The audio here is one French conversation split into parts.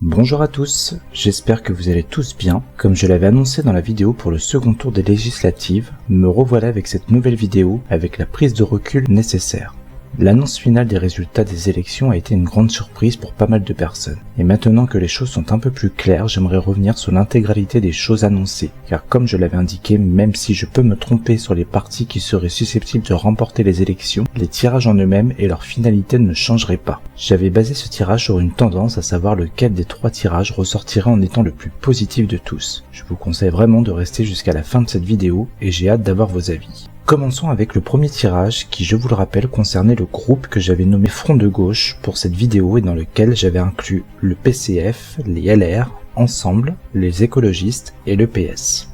Bonjour à tous, j'espère que vous allez tous bien. Comme je l'avais annoncé dans la vidéo pour le second tour des législatives, me revoilà avec cette nouvelle vidéo avec la prise de recul nécessaire. L'annonce finale des résultats des élections a été une grande surprise pour pas mal de personnes. Et maintenant que les choses sont un peu plus claires, j'aimerais revenir sur l'intégralité des choses annoncées. Car comme je l'avais indiqué, même si je peux me tromper sur les partis qui seraient susceptibles de remporter les élections, les tirages en eux-mêmes et leur finalité ne changeraient pas. J'avais basé ce tirage sur une tendance, à savoir lequel des 3 tirages ressortirait en étant le plus positif de tous. Je vous conseille vraiment de rester jusqu'à la fin de cette vidéo et j'ai hâte d'avoir vos avis. Commençons avec le premier tirage qui, je vous le rappelle, concernait le groupe que j'avais nommé Front de Gauche pour cette vidéo et dans lequel j'avais inclus le PCF, les LR, Ensemble, les écologistes et le PS.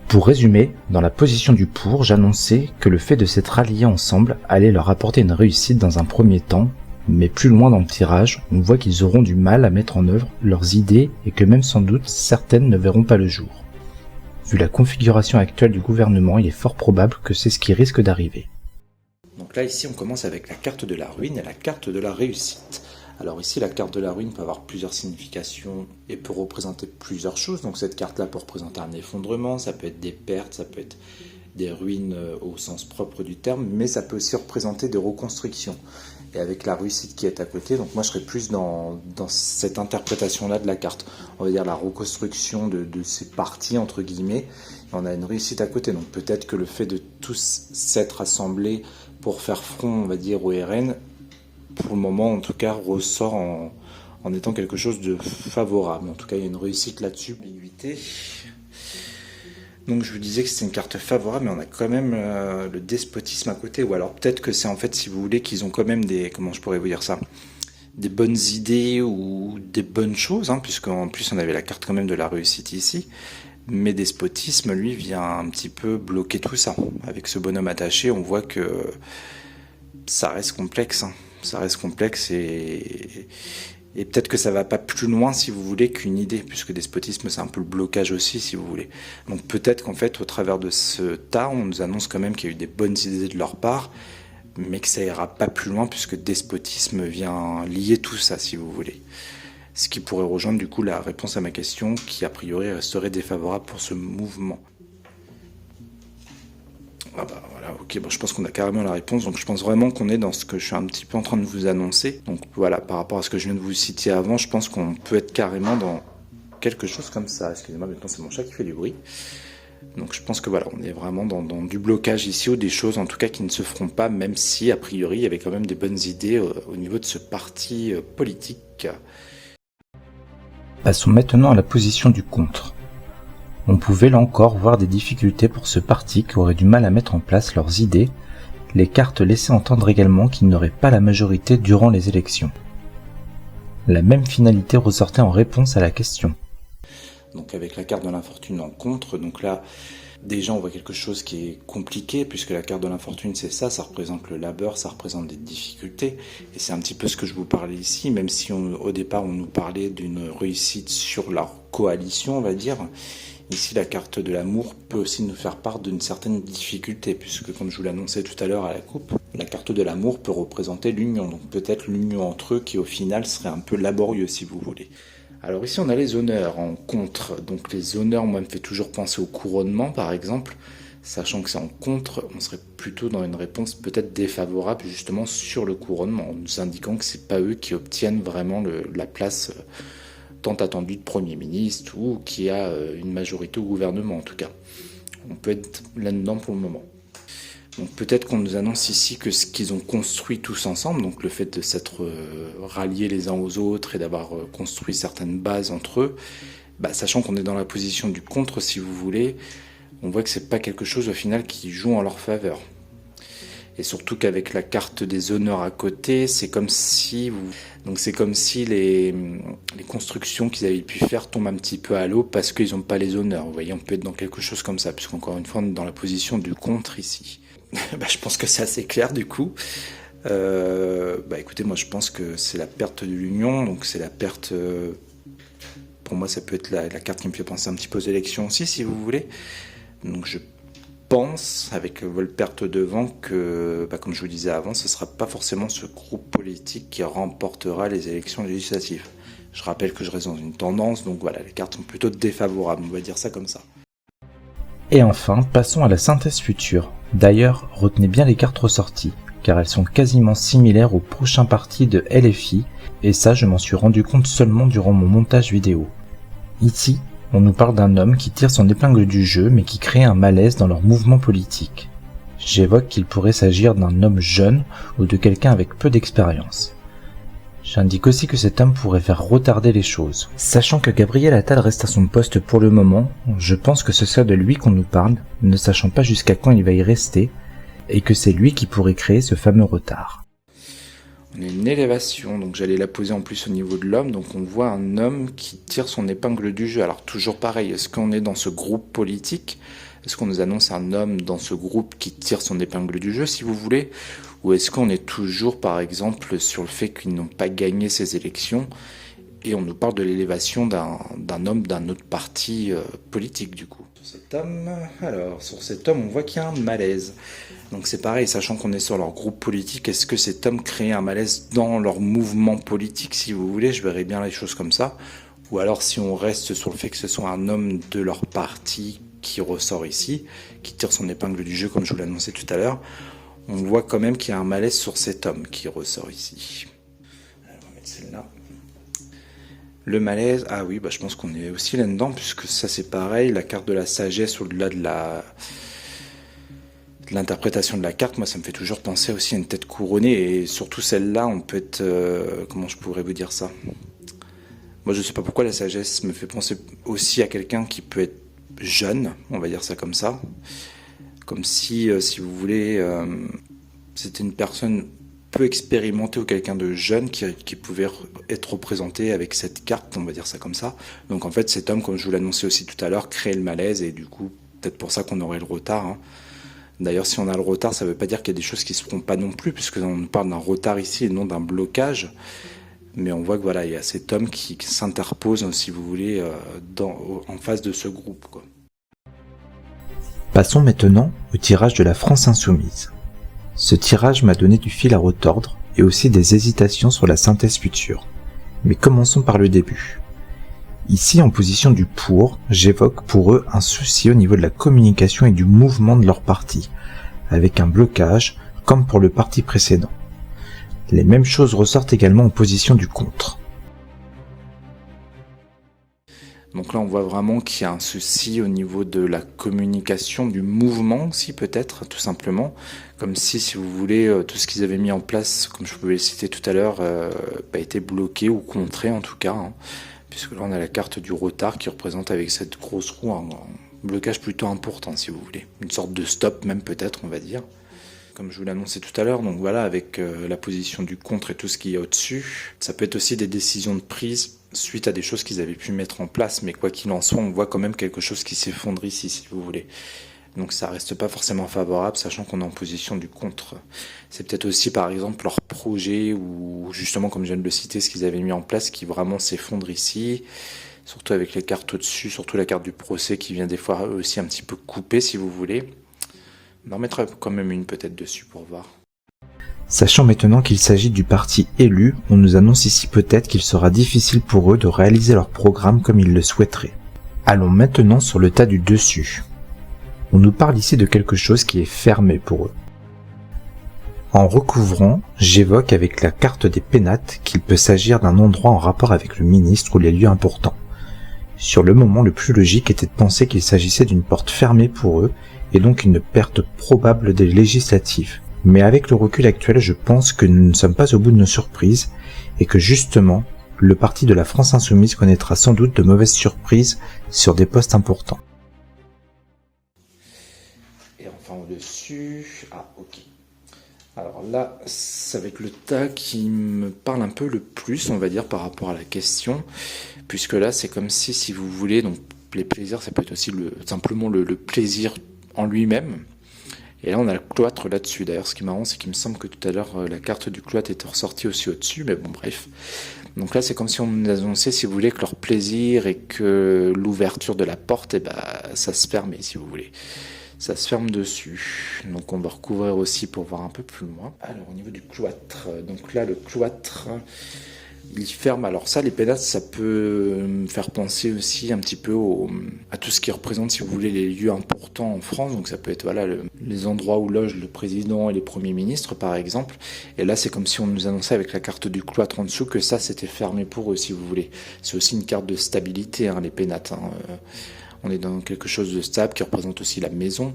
Pour résumer, dans la position du pour, j'annonçais que le fait de s'être alliés ensemble allait leur apporter une réussite dans un premier temps, mais plus loin dans le tirage, on voit qu'ils auront du mal à mettre en œuvre leurs idées et que même sans doute certaines ne verront pas le jour. Vu la configuration actuelle du gouvernement, il est fort probable que c'est ce qui risque d'arriver. Donc là, ici, on commence avec la carte de la ruine et la carte de la réussite. Alors ici, la carte de la ruine peut avoir plusieurs significations et peut représenter plusieurs choses. Donc cette carte-là peut représenter un effondrement, ça peut être des pertes, ça peut être des ruines au sens propre du terme, mais ça peut aussi représenter des reconstructions. Et avec la réussite qui est à côté, donc moi je serais plus dans cette interprétation-là de la carte. On va dire la reconstruction de ces parties, entre guillemets, et on a une réussite à côté. Donc peut-être que le fait de tous s'être assemblés pour faire front, on va dire, au RN, pour le moment en tout cas, ressort en étant quelque chose de favorable. En tout cas, il y a une réussite là-dessus. Ambiguïté. Donc je vous disais que c'était une carte favorable, mais on a quand même le despotisme à côté. Ou alors peut-être que c'est en fait, si vous voulez, qu'ils ont quand même des, comment je pourrais vous dire ça, des bonnes idées ou des bonnes choses, puisqu'en plus on avait la carte quand même de la réussite ici. Mais despotisme, lui, vient un petit peu bloquer tout ça. Avec ce bonhomme attaché, on voit que ça reste complexe. Ça reste complexe et peut-être que ça va pas plus loin, si vous voulez, qu'une idée, puisque despotisme, c'est un peu le blocage aussi, si vous voulez. Donc peut-être qu'en fait, au travers de ce tas, on nous annonce quand même qu'il y a eu des bonnes idées de leur part, mais que ça ira pas plus loin, puisque despotisme vient lier tout ça, si vous voulez. Ce qui pourrait rejoindre du coup la réponse à ma question, qui a priori resterait défavorable pour ce mouvement. Ah bah voilà, ok, bon, je pense qu'on a carrément la réponse, donc je pense vraiment qu'on est dans ce que je suis un petit peu en train de vous annoncer. Donc voilà, par rapport à ce que je viens de vous citer avant, je pense qu'on peut être carrément dans quelque chose comme ça. Excusez-moi, maintenant c'est mon chat qui fait du bruit. Donc je pense que voilà, on est vraiment dans du blocage ici, ou des choses en tout cas qui ne se feront pas, même si a priori il y avait quand même des bonnes idées au niveau de ce parti politique. Passons maintenant à la position du contre. On pouvait là encore voir des difficultés pour ce parti qui aurait du mal à mettre en place leurs idées. Les cartes laissaient entendre également qu'ils n'auraient pas la majorité durant les élections. La même finalité ressortait en réponse à la question. Donc avec la carte de l'infortune en contre, donc là déjà on voit quelque chose qui est compliqué, puisque la carte de l'infortune c'est ça représente le labeur, ça représente des difficultés, et c'est un petit peu ce que je vous parlais ici, même si au départ on nous parlait d'une réussite sur leur coalition, on va dire. Ici, la carte de l'amour peut aussi nous faire part d'une certaine difficulté, puisque comme je vous l'annonçais tout à l'heure à la coupe, la carte de l'amour peut représenter l'union, donc peut-être l'union entre eux qui au final serait un peu laborieux si vous voulez. Alors ici on a les honneurs en contre, donc les honneurs moi me fait toujours penser au couronnement par exemple, sachant que c'est en contre, on serait plutôt dans une réponse peut-être défavorable justement sur le couronnement, en nous indiquant que c'est pas eux qui obtiennent vraiment la place tant attendu de Premier ministre ou qui a une majorité au gouvernement en tout cas. On peut être là-dedans pour le moment. Donc peut-être qu'on nous annonce ici que ce qu'ils ont construit tous ensemble, donc le fait de s'être ralliés les uns aux autres et d'avoir construit certaines bases entre eux, sachant qu'on est dans la position du contre si vous voulez, on voit que c'est pas quelque chose au final qui joue en leur faveur. Et surtout qu'avec la carte des honneurs à côté, c'est comme si les constructions qu'ils avaient pu faire tombent un petit peu à l'eau parce qu'ils n'ont pas les honneurs. Vous voyez, on peut être dans quelque chose comme ça, puisqu'encore une fois, on est dans la position du contre ici. Je pense que c'est assez clair du coup. Écoutez, moi je pense que c'est la perte de l'union, donc c'est la perte... pour moi, ça peut être la carte qui me fait penser un petit peu aux élections aussi, si vous voulez. Donc je pense, avec Volperte devant, que, comme je vous disais avant, ce ne sera pas forcément ce groupe politique qui remportera les élections législatives. Je rappelle que je reste dans une tendance, donc voilà, les cartes sont plutôt défavorables, on va dire ça comme ça. Et enfin, passons à la synthèse future. D'ailleurs, retenez bien les cartes ressorties, car elles sont quasiment similaires au prochain parti de LFI, et ça je m'en suis rendu compte seulement durant mon montage vidéo. Ici, on nous parle d'un homme qui tire son épingle du jeu mais qui crée un malaise dans leur mouvement politique. J'évoque qu'il pourrait s'agir d'un homme jeune ou de quelqu'un avec peu d'expérience. J'indique aussi que cet homme pourrait faire retarder les choses. Sachant que Gabriel Attal reste à son poste pour le moment, je pense que ce serait de lui qu'on nous parle, ne sachant pas jusqu'à quand il va y rester, et que c'est lui qui pourrait créer ce fameux retard. On a une élévation, donc j'allais la poser en plus au niveau de l'homme, donc on voit un homme qui tire son épingle du jeu. Alors toujours pareil, est-ce qu'on est dans ce groupe politique ? Est-ce qu'on nous annonce un homme dans ce groupe qui tire son épingle du jeu, si vous voulez ? Ou est-ce qu'on est toujours, par exemple, sur le fait qu'ils n'ont pas gagné ces élections et on nous parle de l'élévation d'un homme d'un autre parti politique, du coup. Sur cet homme, on voit qu'il y a un malaise. Donc c'est pareil, sachant qu'on est sur leur groupe politique, est-ce que cet homme crée un malaise dans leur mouvement politique, si vous voulez ? Je verrais bien les choses comme ça. Ou alors si on reste sur le fait que ce soit un homme de leur parti qui ressort ici, qui tire son épingle du jeu, comme je vous l'annonçais tout à l'heure, on voit quand même qu'il y a un malaise sur cet homme qui ressort ici. Alors, on va mettre celle-là. Le malaise, ah oui, je pense qu'on est aussi là-dedans, puisque ça c'est pareil, la carte de la sagesse au-delà de l'interprétation de la carte, moi ça me fait toujours penser aussi à une tête couronnée, et surtout celle-là, on peut être... comment je pourrais vous dire ça ? Moi je sais pas pourquoi la sagesse me fait penser aussi à quelqu'un qui peut être jeune, on va dire ça comme ça. Comme si vous voulez, c'était une personne peu expérimentée ou quelqu'un de jeune qui pouvait être représenté avec cette carte, on va dire ça comme ça. Donc en fait, cet homme, comme je vous l'annonçais aussi tout à l'heure, crée le malaise et du coup, peut-être pour ça qu'on aurait le retard. Hein. D'ailleurs, si on a le retard, ça ne veut pas dire qu'il y a des choses qui ne se feront pas non plus, puisqu'on parle d'un retard ici et non d'un blocage. Mais on voit que voilà, il y a cet homme qui s'interpose, si vous voulez, en face de ce groupe, quoi. Passons maintenant au tirage de la France Insoumise. Ce tirage m'a donné du fil à retordre et aussi des hésitations sur la synthèse future. Mais commençons par le début. Ici, en position du pour, j'évoque pour eux un souci au niveau de la communication et du mouvement de leur parti, avec un blocage, comme pour le parti précédent. Les mêmes choses ressortent également en position du contre. Donc là, on voit vraiment qu'il y a un souci au niveau de la communication, du mouvement aussi peut-être, tout simplement. Comme si vous voulez, tout ce qu'ils avaient mis en place, comme je pouvais le citer tout à l'heure, a été bloqué ou contré en tout cas. Hein, puisque là, on a la carte du retard qui représente avec cette grosse roue un blocage plutôt important, si vous voulez. Une sorte de stop même peut-être, on va dire. Comme je vous l'annonçais tout à l'heure, donc voilà, avec la position du contre et tout ce qu'il y a au-dessus, ça peut être aussi des décisions de prise suite à des choses qu'ils avaient pu mettre en place, mais quoi qu'il en soit, on voit quand même quelque chose qui s'effondre ici, si vous voulez. Donc ça reste pas forcément favorable, sachant qu'on est en position du contre. C'est peut-être aussi, par exemple, leur projet, ou justement, comme je viens de le citer, ce qu'ils avaient mis en place, qui vraiment s'effondre ici, surtout avec les cartes au-dessus, surtout la carte du procès qui vient des fois aussi un petit peu couper, si vous voulez. On en mettra quand même une peut-être dessus pour voir. Sachant maintenant qu'il s'agit du parti élu, on nous annonce ici peut-être qu'il sera difficile pour eux de réaliser leur programme comme ils le souhaiteraient. Allons maintenant sur le tas du dessus. On nous parle ici de quelque chose qui est fermé pour eux. En recouvrant, j'évoque avec la carte des pénates qu'il peut s'agir d'un endroit en rapport avec le ministre ou les lieux importants. Sur le moment, le plus logique était de penser qu'il s'agissait d'une porte fermée pour eux et donc une perte probable des législatives. Mais avec le recul actuel, je pense que nous ne sommes pas au bout de nos surprises et que justement, le parti de la France Insoumise connaîtra sans doute de mauvaises surprises sur des postes importants. Et enfin au-dessus, ok. Alors là, ça va être le tas qui me parle un peu le plus, on va dire, par rapport à la question, puisque là, c'est comme si vous voulez, donc les plaisirs, ça peut être aussi simplement le plaisir en lui-même. Et là, on a le cloître là-dessus. D'ailleurs, ce qui est marrant, c'est qu'il me semble que tout à l'heure, la carte du cloître était ressortie aussi au-dessus, mais bon, bref. Donc là, c'est comme si on nous annonçait, si vous voulez, que leur plaisir et que l'ouverture de la porte, ça se fermait, si vous voulez. Ça se ferme dessus. Donc on va recouvrir aussi pour voir un peu plus loin. Alors, au niveau du cloître, donc là, le cloître, il ferme. Alors ça, les pénates, ça peut me faire penser aussi un petit peu à tout ce qui représente, si vous voulez, les lieux importants en France. Donc ça peut être voilà, les endroits où logent le président et les premiers ministres, par exemple. Et là, c'est comme si on nous annonçait avec la carte du cloître en dessous que ça, c'était fermé pour eux, si vous voulez. C'est aussi une carte de stabilité, hein, les pénates. On est dans quelque chose de stable qui représente aussi la maison.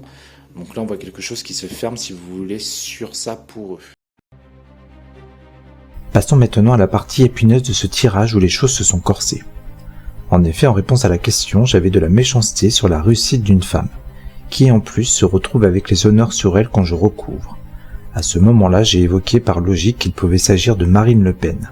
Donc là, on voit quelque chose qui se ferme, si vous voulez, sur ça pour eux. Passons maintenant à la partie épineuse de ce tirage où les choses se sont corsées. En effet, en réponse à la question, j'avais de la méchanceté sur la réussite d'une femme, qui en plus se retrouve avec les honneurs sur elle quand je recouvre. À ce moment-là, j'ai évoqué par logique qu'il pouvait s'agir de Marine Le Pen.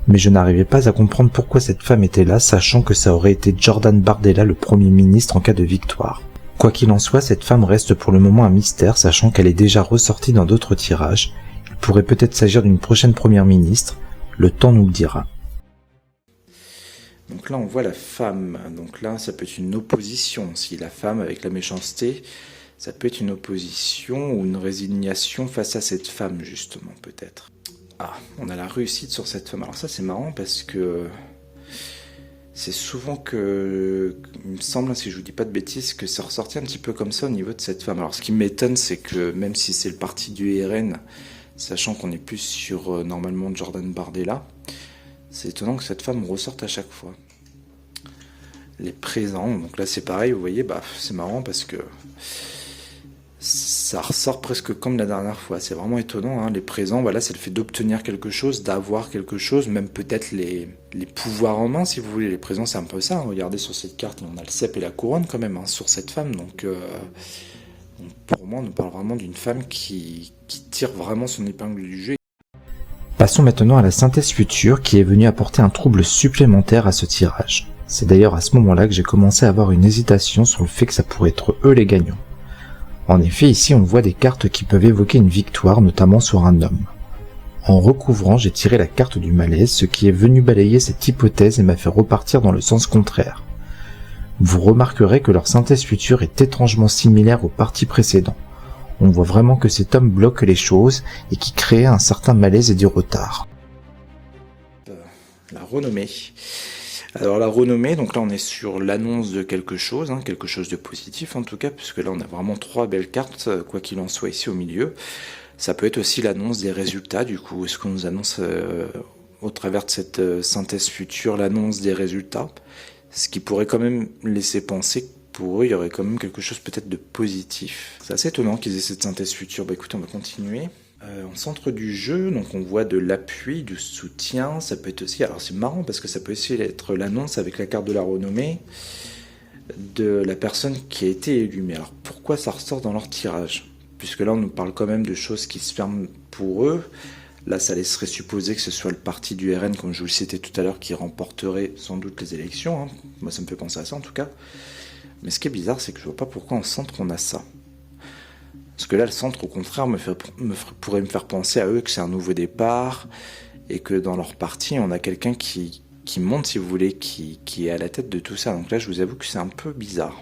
Mais je n'arrivais pas à comprendre pourquoi cette femme était là, sachant que ça aurait été Jordan Bardella le Premier ministre en cas de victoire. Quoi qu'il en soit, cette femme reste pour le moment un mystère, sachant qu'elle est déjà ressortie dans d'autres tirages. Il pourrait peut-être s'agir d'une prochaine première ministre, le temps nous le dira. Donc là, on voit la femme. Donc là, ça peut être une opposition. Si la femme, avec la méchanceté, ça peut être une opposition ou une résignation face à cette femme, justement, peut-être. Ah, on a la réussite sur cette femme. Alors ça, c'est marrant parce que c'est souvent que, il me semble, si je vous dis pas de bêtises, que c'est ressorti un petit peu comme ça au niveau de cette femme. Alors ce qui m'étonne, c'est que même si c'est le parti du RN, sachant qu'on est plus sur normalement Jordan Bardella, c'est étonnant que cette femme ressorte à chaque fois. Les présents, donc là c'est pareil, vous voyez, c'est marrant parce que ça ressort presque comme la dernière fois. C'est vraiment étonnant, hein. Les présents, voilà, c'est le fait d'obtenir quelque chose, d'avoir quelque chose, même peut-être les pouvoirs en main, si vous voulez. Les présents, c'est un peu ça, hein. Regardez sur cette carte, on a le cep et la couronne quand même, hein, sur cette femme, donc pour moi, on nous parle vraiment d'une femme qui tire vraiment son épingle du jeu. Passons maintenant à la synthèse future qui est venue apporter un trouble supplémentaire à ce tirage. C'est d'ailleurs à ce moment-là que j'ai commencé à avoir une hésitation sur le fait que ça pourrait être eux les gagnants. En effet, ici on voit des cartes qui peuvent évoquer une victoire, notamment sur un homme. En recouvrant, j'ai tiré la carte du malaise, ce qui est venu balayer cette hypothèse et m'a fait repartir dans le sens contraire. Vous remarquerez que leur synthèse future est étrangement similaire au parti précédent. On voit vraiment que cet homme bloque les choses et qui crée un certain malaise et du retard. La renommée. Alors la renommée, donc là on est sur l'annonce de quelque chose, hein, quelque chose de positif en tout cas, puisque là on a vraiment 3 belles cartes, quoi qu'il en soit ici au milieu. Ça peut être aussi l'annonce des résultats, du coup, est-ce qu'on nous annonce au travers de cette synthèse future l'annonce des résultats, ce qui pourrait quand même laisser penser que pour eux il y aurait quand même quelque chose peut-être de positif. C'est assez étonnant qu'ils aient cette synthèse future. Écoutez, on va continuer. En centre du jeu, donc on voit de l'appui, du soutien, ça peut être aussi, alors c'est marrant parce que ça peut aussi être l'annonce avec la carte de la renommée de la personne qui a été élue. Mais alors pourquoi ça ressort dans leur tirage? Puisque là on nous parle quand même de choses qui se ferment pour eux. Là ça laisserait supposer que ce soit le parti du RN, comme je vous le citais tout à l'heure, qui remporterait sans doute les élections, hein. Moi ça me fait penser à ça en tout cas. Mais ce qui est bizarre, c'est que je vois pas pourquoi en centre on a ça. Parce que là, le centre, au contraire, pourrait me faire penser à eux que c'est un nouveau départ et que dans leur parti, on a quelqu'un qui monte, si vous voulez, qui est à la tête de tout ça. Donc là, je vous avoue que c'est un peu bizarre.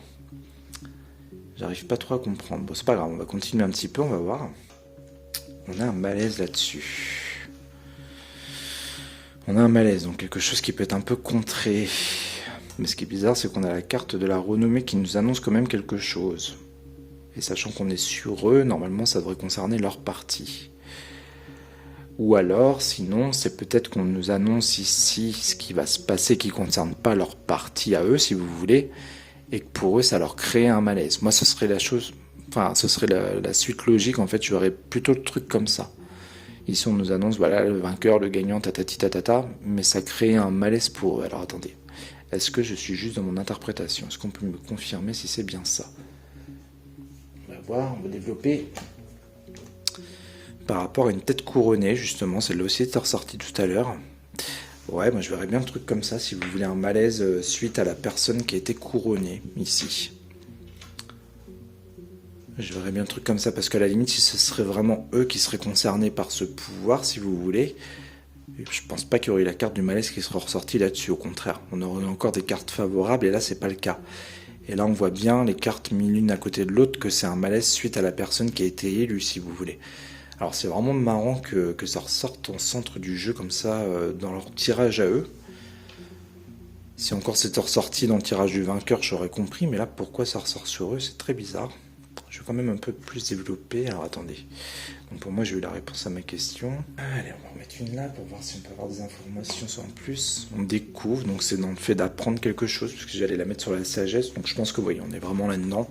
J'arrive pas trop à comprendre. Bon, c'est pas grave, on va continuer un petit peu, on va voir. On a un malaise là-dessus. On a un malaise, donc quelque chose qui peut être un peu contré. Mais ce qui est bizarre, c'est qu'on a la carte de la renommée qui nous annonce quand même quelque chose. Et sachant qu'on est sur eux, normalement ça devrait concerner leur parti. Ou alors, sinon, c'est peut-être qu'on nous annonce ici ce qui va se passer qui ne concerne pas leur parti à eux, si vous voulez, et que pour eux, ça leur crée un malaise. Moi, ce serait la chose, enfin, ce serait la suite logique, en fait, j'aurais plutôt le truc comme ça. Ici, on nous annonce, voilà, le vainqueur, le gagnant, tatati tatata, mais ça crée un malaise pour eux. Alors, attendez, est-ce que je suis juste dans mon interprétation? Est-ce qu'on peut me confirmer si c'est bien ça? On va développer par rapport à une tête couronnée, justement, celle-là aussi était ressortie tout à l'heure. Ouais, moi je verrais bien un truc comme ça, si vous voulez, un malaise suite à la personne qui a été couronnée, ici. Je verrais bien un truc comme ça, parce qu'à la limite, si ce serait vraiment eux qui seraient concernés par ce pouvoir, si vous voulez, je pense pas qu'il y aurait la carte du malaise qui serait ressortie là-dessus, au contraire. On aurait encore des cartes favorables, et là, c'est pas le cas. Et là, on voit bien les cartes mises l'une à côté de l'autre que c'est un malaise suite à la personne qui a été élue, si vous voulez. Alors c'est vraiment marrant que ça ressorte en centre du jeu comme ça dans leur tirage à eux. Si encore c'était ressorti dans le tirage du vainqueur, j'aurais compris, mais là pourquoi ça ressort sur eux, c'est très bizarre. Je vais quand même un peu plus développer, alors attendez. Donc pour moi j'ai eu la réponse à ma question. Allez, on va en mettre une là pour voir si on peut avoir des informations en plus. On découvre, donc c'est dans le fait d'apprendre quelque chose, puisque j'allais la mettre sur la sagesse, donc je pense que vous voyez, on est vraiment là-dedans.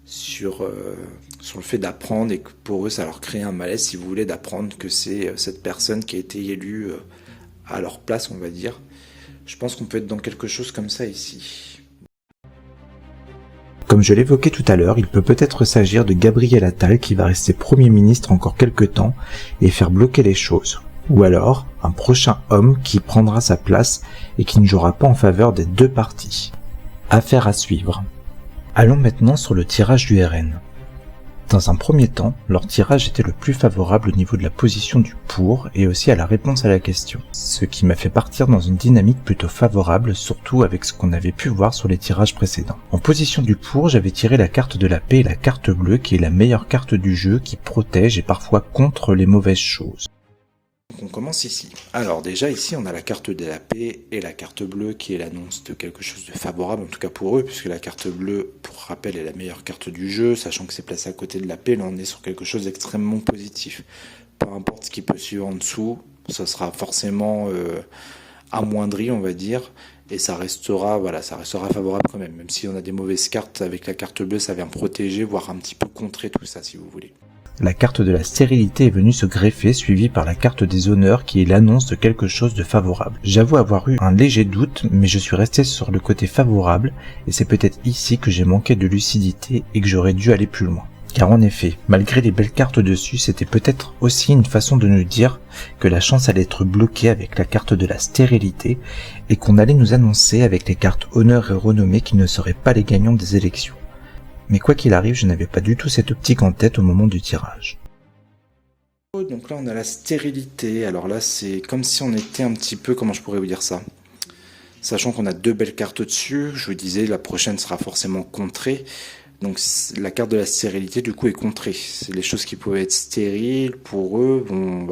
Sur le fait d'apprendre et que pour eux ça leur crée un malaise si vous voulez d'apprendre que c'est cette personne qui a été élue à leur place on va dire. Je pense qu'on peut être dans quelque chose comme ça ici. Comme je l'évoquais tout à l'heure, il peut peut-être s'agir de Gabriel Attal qui va rester Premier ministre encore quelques temps et faire bloquer les choses. Ou alors, un prochain homme qui prendra sa place et qui ne jouera pas en faveur des deux partis. Affaire à suivre. Allons maintenant sur le tirage du RN. Dans un premier temps, leur tirage était le plus favorable au niveau de la position du pour et aussi à la réponse à la question. Ce qui m'a fait partir dans une dynamique plutôt favorable, surtout avec ce qu'on avait pu voir sur les tirages précédents. En position du pour, j'avais tiré la carte de la paix et la carte bleue qui est la meilleure carte du jeu qui protège et parfois contre les mauvaises choses. On commence ici. Alors déjà ici on a la carte de la paix et la carte bleue qui est l'annonce de quelque chose de favorable en tout cas pour eux puisque la carte bleue pour rappel est la meilleure carte du jeu sachant que c'est placé à côté de la paix, là on est sur quelque chose d'extrêmement positif. Peu importe ce qui peut suivre en dessous, ça sera forcément amoindri on va dire et ça restera favorable quand même si on a des mauvaises cartes avec la carte bleue ça vient protéger voire un petit peu contrer tout ça si vous voulez. La carte de la stérilité est venue se greffer, suivie par la carte des honneurs qui est l'annonce de quelque chose de favorable. J'avoue avoir eu un léger doute, mais je suis resté sur le côté favorable, et c'est peut-être ici que j'ai manqué de lucidité et que j'aurais dû aller plus loin. Car en effet, malgré les belles cartes dessus, c'était peut-être aussi une façon de nous dire que la chance allait être bloquée avec la carte de la stérilité, et qu'on allait nous annoncer avec les cartes honneur et renommée qu'ils ne seraient pas les gagnants des élections. Mais quoi qu'il arrive, je n'avais pas du tout cette optique en tête au moment du tirage. Donc là on a la stérilité, alors là c'est comme si on était un petit peu, comment je pourrais vous dire ça, sachant qu'on a deux belles cartes au-dessus, je vous disais la prochaine sera forcément contrée, donc la carte de la stérilité du coup est contrée, c'est les choses qui pouvaient être stériles pour eux, vont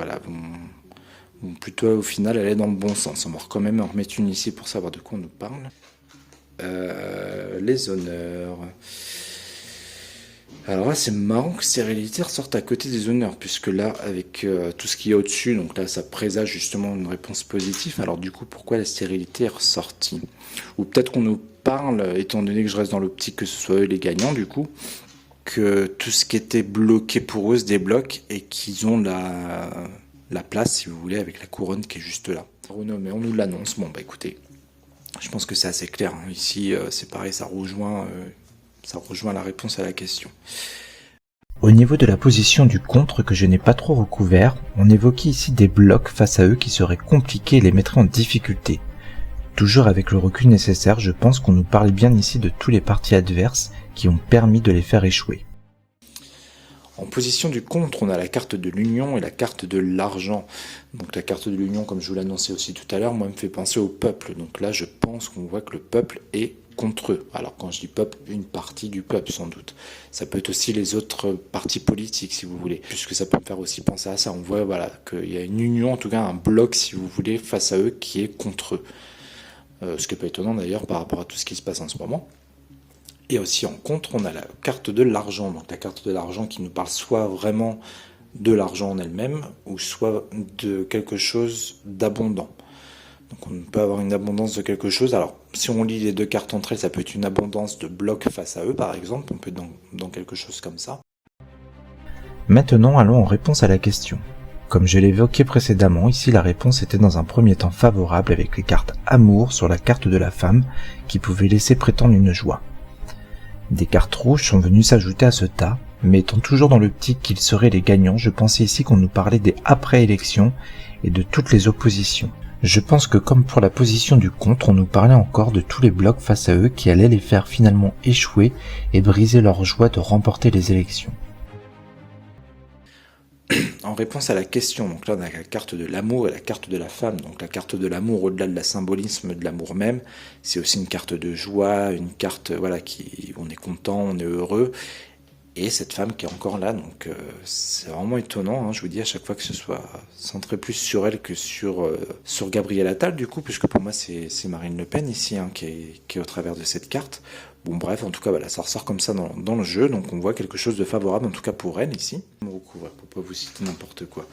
plutôt au final aller dans le bon sens. On va quand même en remettre une ici pour savoir de quoi on nous parle. Les honneurs... Alors là c'est marrant que stérilité ressorte à côté des honneurs, puisque là avec tout ce qu'il y a au-dessus, donc là ça présage justement une réponse positive, alors du coup pourquoi la stérilité est ressortie? Ou peut-être qu'on nous parle, étant donné que je reste dans l'optique que ce soit eux les gagnants du coup, que tout ce qui était bloqué pour eux se débloque et qu'ils ont la place si vous voulez avec la couronne qui est juste là. Renommé, on nous l'annonce, bon bah écoutez, je pense que c'est assez clair, hein. Ici c'est pareil, ça rejoint la réponse à la question. Au niveau de la position du contre que je n'ai pas trop recouvert, on évoquait ici des blocs face à eux qui seraient compliqués et les mettraient en difficulté. Toujours avec le recul nécessaire, je pense qu'on nous parle bien ici de tous les partis adverses qui ont permis de les faire échouer. En position du contre, on a la carte de l'union et la carte de l'argent. Donc la carte de l'union, comme je vous l'annonçais aussi tout à l'heure, moi me fait penser au peuple. Donc là, je pense qu'on voit que le peuple est contre eux. Alors quand je dis peuple, une partie du peuple sans doute. Ça peut être aussi les autres partis politiques si vous voulez, puisque ça peut me faire aussi penser à ça. On voit qu'il y a une union, en tout cas un bloc si vous voulez, face à eux qui est contre eux. Ce qui n'est pas étonnant d'ailleurs par rapport à tout ce qui se passe en ce moment. Et aussi en contre, on a la carte de l'argent. Donc la carte de l'argent qui nous parle soit vraiment de l'argent en elle-même, ou soit de quelque chose d'abondant. Donc on peut avoir une abondance de quelque chose. Alors si on lit les deux cartes entre elles, ça peut être une abondance de blocs face à eux par exemple. On peut être dans quelque chose comme ça. Maintenant allons en réponse à la question. Comme je l'évoquais précédemment, ici la réponse était dans un premier temps favorable avec les cartes amour sur la carte de la femme qui pouvait laisser prétendre une joie. Des cartes rouges sont venues s'ajouter à ce tas, mais étant toujours dans l'optique qu'ils seraient les gagnants, je pensais ici qu'on nous parlait des après-élections et de toutes les oppositions. Je pense que comme pour la position du contre, on nous parlait encore de tous les blocs face à eux qui allaient les faire finalement échouer et briser leur joie de remporter les élections. En réponse à la question, donc là on a la carte de l'amour et la carte de la femme. Donc la carte de l'amour, au-delà de la symbolisme de l'amour même, c'est aussi une carte de joie, une carte qui on est content, on est heureux. et cette femme qui est encore là. Donc c'est vraiment étonnant, hein, je vous dis à chaque fois que ce soit centré plus sur elle que sur Gabriel Attal du coup, puisque pour moi c'est Marine Le Pen ici, hein, qui est au travers de cette carte. Bon bref, en tout cas voilà, ça ressort comme ça dans le jeu, donc on voit quelque chose de favorable en tout cas pour elle ici. On recouvre pour pas vous citer n'importe quoi.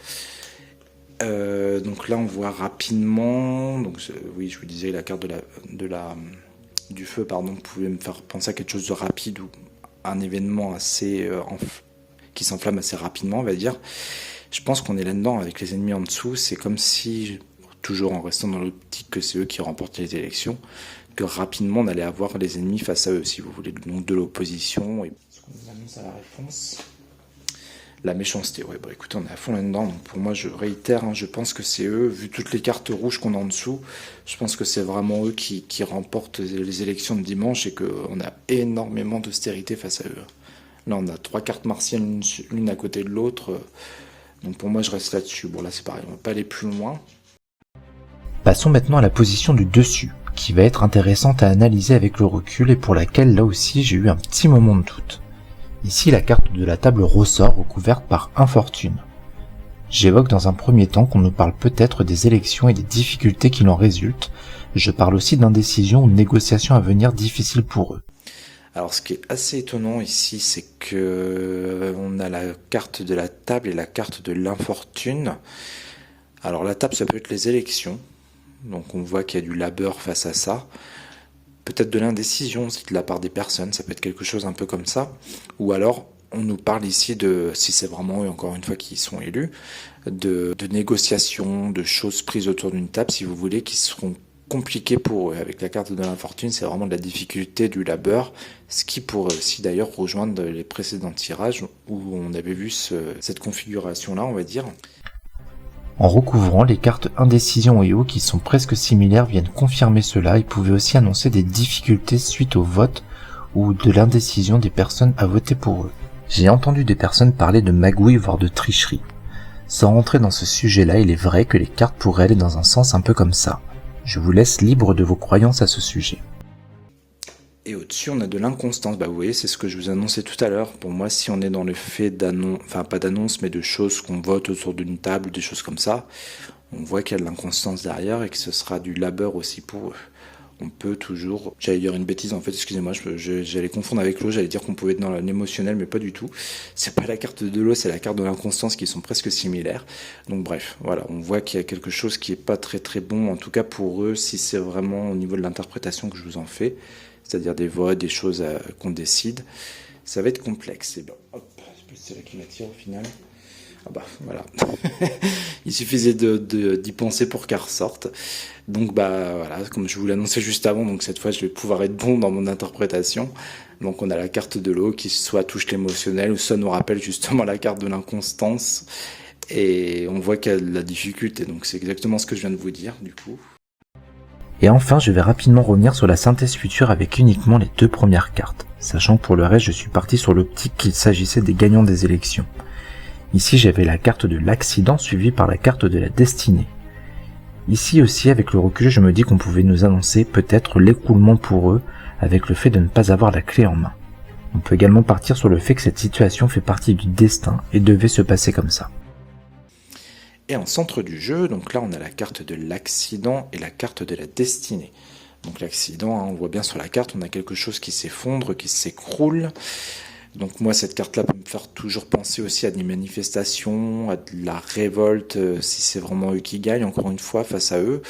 Donc là on voit rapidement, donc oui je vous disais la carte du feu pardon pouvait me faire penser à quelque chose de rapide ou un événement assez qui s'enflamme assez rapidement on va dire. Je pense qu'on est là-dedans avec les ennemis en dessous, c'est comme si, toujours en restant dans l'optique que c'est eux qui remportent les élections, que rapidement on allait avoir les ennemis face à eux si vous voulez, donc de l'opposition. Et on nous annonce à la réponse. La méchanceté, ouais, bah écoutez, on est à fond là-dedans, donc pour moi je réitère, hein, je pense que c'est eux, vu toutes les cartes rouges qu'on a en dessous, je pense que c'est vraiment eux qui remportent les élections de dimanche et qu'on a énormément d'austérité face à eux. Là on a 3 cartes martiennes l'une à côté de l'autre, donc pour moi je reste là-dessus. Bon là c'est pareil, on va pas aller plus loin. Passons maintenant à la position du dessus, qui va être intéressante à analyser avec le recul et pour laquelle là aussi j'ai eu un petit moment de doute. Ici, la carte de la table ressort recouverte par infortune. J'évoque dans un premier temps qu'on nous parle peut-être des élections et des difficultés qui en résultent. Je parle aussi d'indécision ou de négociations à venir difficiles pour eux. Alors ce qui est assez étonnant ici, c'est que on a la carte de la table et la carte de l'infortune. Alors la table, ça peut être les élections. Donc on voit qu'il y a du labeur face à ça. Peut-être de l'indécision aussi de la part des personnes, ça peut être quelque chose un peu comme ça. Ou alors, on nous parle ici de, si c'est vraiment eux encore une fois qui sont élus, de négociations, de choses prises autour d'une table, si vous voulez, qui seront compliquées pour eux. Avec la carte de l'infortune, c'est vraiment de la difficulté, du labeur, ce qui pourrait aussi d'ailleurs rejoindre les précédents tirages où on avait vu cette configuration-là, on va dire. En recouvrant, les cartes indécision et eau qui sont presque similaires viennent confirmer cela et pouvaient aussi annoncer des difficultés suite au vote ou de l'indécision des personnes à voter pour eux. J'ai entendu des personnes parler de magouille voire de tricherie. Sans rentrer dans ce sujet-là, il est vrai que les cartes pourraient aller dans un sens un peu comme ça. Je vous laisse libre de vos croyances à ce sujet. Et au-dessus, on a de l'inconstance. Bah, vous voyez, c'est ce que je vous annonçais tout à l'heure. Pour moi, si on est dans le fait d'annonce, enfin pas d'annonce, mais de choses qu'on vote autour d'une table, des choses comme ça, on voit qu'il y a de l'inconstance derrière et que ce sera du labeur aussi pour eux. On peut toujours... J'allais dire une bêtise en fait, excusez-moi, j'allais confondre avec l'eau, j'allais dire qu'on pouvait être dans l'émotionnel, mais pas du tout. C'est pas la carte de l'eau, c'est la carte de l'inconstance qui sont presque similaires. Donc bref, voilà, on voit qu'il y a quelque chose qui est pas très très bon, en tout cas pour eux, si c'est vraiment au niveau de l'interprétation que je vous en fais. C'est-à-dire des votes, des choses qu'on décide, ça va être complexe. Et ben, hop, c'est là qui m'attire au final. Ah bah voilà, il suffisait d'y penser pour qu'elle ressorte. Donc bah voilà, comme je vous l'annonçais juste avant, donc cette fois je vais pouvoir être bon dans mon interprétation. Donc on a la carte de l'eau qui soit touche l'émotionnel, ou soit nous rappelle justement la carte de l'inconstance. Et on voit qu'il y a de la difficulté, donc c'est exactement ce que je viens de vous dire du coup. Et enfin, je vais rapidement revenir sur la synthèse future avec uniquement les 2 premières cartes, sachant que pour le reste, je suis parti sur l'optique qu'il s'agissait des gagnants des élections. Ici, j'avais la carte de l'accident suivie par la carte de la destinée. Ici aussi, avec le recul, je me dis qu'on pouvait nous annoncer peut-être l'écroulement pour eux, avec le fait de ne pas avoir la clé en main. On peut également partir sur le fait que cette situation fait partie du destin et devait se passer comme ça. Et en centre du jeu, donc là on a la carte de l'accident et la carte de la destinée. Donc l'accident, hein, on voit bien sur la carte, on a quelque chose qui s'effondre, qui s'écroule. Donc moi cette carte-là peut me faire toujours penser aussi à des manifestations, à de la révolte, si c'est vraiment eux qui gagnent, encore une fois, face à eux.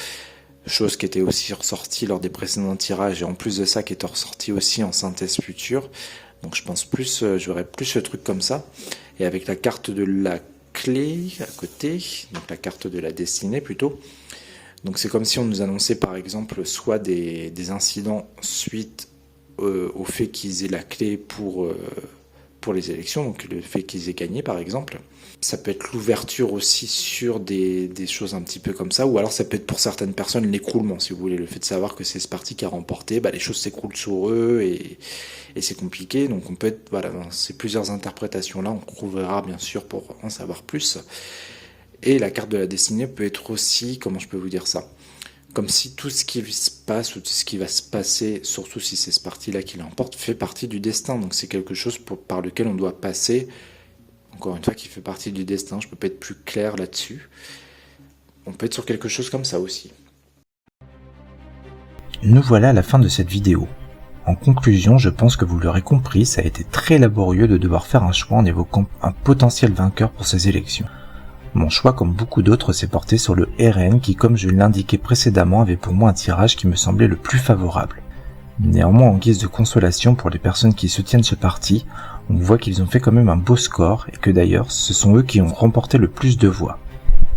Chose qui était aussi ressortie lors des précédents tirages et en plus de ça qui était ressortie aussi en synthèse future. Donc je pense plus, j'aurais plus ce truc comme ça. Et avec la carte de la clé à côté, donc la carte de la destinée plutôt. Donc c'est comme si on nous annonçait par exemple soit des incidents suite au fait qu'ils aient la clé pour les élections, donc le fait qu'ils aient gagné par exemple. Ça peut être l'ouverture aussi sur des choses un petit peu comme ça, ou alors ça peut être pour certaines personnes l'écroulement, si vous voulez, le fait de savoir que c'est ce parti qui a remporté, bah, les choses s'écroulent sur eux et c'est compliqué, donc on peut être, voilà, dans ces plusieurs interprétations-là, on couvrira bien sûr pour en savoir plus. Et la carte de la destinée peut être aussi, comment je peux vous dire ça, Comme si tout ce qui se passe ou tout ce qui va se passer, surtout si c'est ce parti-là qui l'emporte, fait partie du destin. Donc c'est quelque chose par lequel on doit passer. Encore une fois, qui fait partie du destin. Je peux pas être plus clair là-dessus. On peut être sur quelque chose comme ça aussi. Nous voilà à la fin de cette vidéo. En conclusion, je pense que vous l'aurez compris, ça a été très laborieux de devoir faire un choix en évoquant un potentiel vainqueur pour ces élections. Mon choix, comme beaucoup d'autres, s'est porté sur le RN qui, comme je l'indiquais précédemment, avait pour moi un tirage qui me semblait le plus favorable. Néanmoins, en guise de consolation pour les personnes qui soutiennent ce parti, on voit qu'ils ont fait quand même un beau score et que d'ailleurs, ce sont eux qui ont remporté le plus de voix.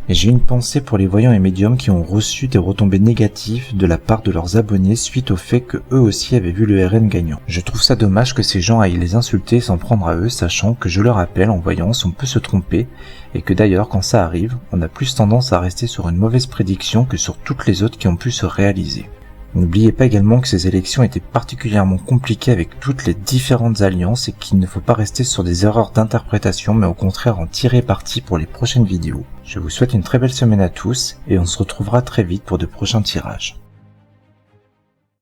Et j'ai une pensée pour les voyants et médiums qui ont reçu des retombées négatives de la part de leurs abonnés suite au fait que eux aussi avaient vu le RN gagnant. Je trouve ça dommage que ces gens aillent les insulter sans prendre à eux, sachant que je le rappelle, en voyance, on peut se tromper, et que d'ailleurs, quand ça arrive, on a plus tendance à rester sur une mauvaise prédiction que sur toutes les autres qui ont pu se réaliser. N'oubliez pas également que ces élections étaient particulièrement compliquées avec toutes les différentes alliances et qu'il ne faut pas rester sur des erreurs d'interprétation mais au contraire en tirer parti pour les prochaines vidéos. Je vous souhaite une très belle semaine à tous et on se retrouvera très vite pour de prochains tirages.